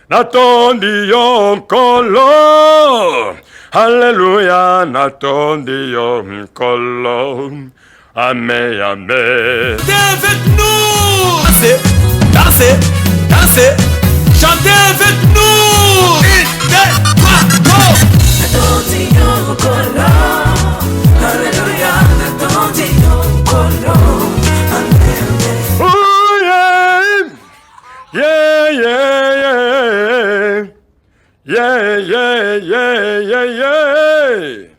Natondio mkolo, Alléluia, natondio mkolo, Amen, Amen. Chantez avec nous, dansez, dansez, dansez, chantez avec nous. 1, 2, 3, go. Natondio mkolo, Alléluia, natondio mkolo, Amen, Amen. Oh yeah, yeah, yeah, yeah. Yeah, yeah, yeah, yeah, yeah.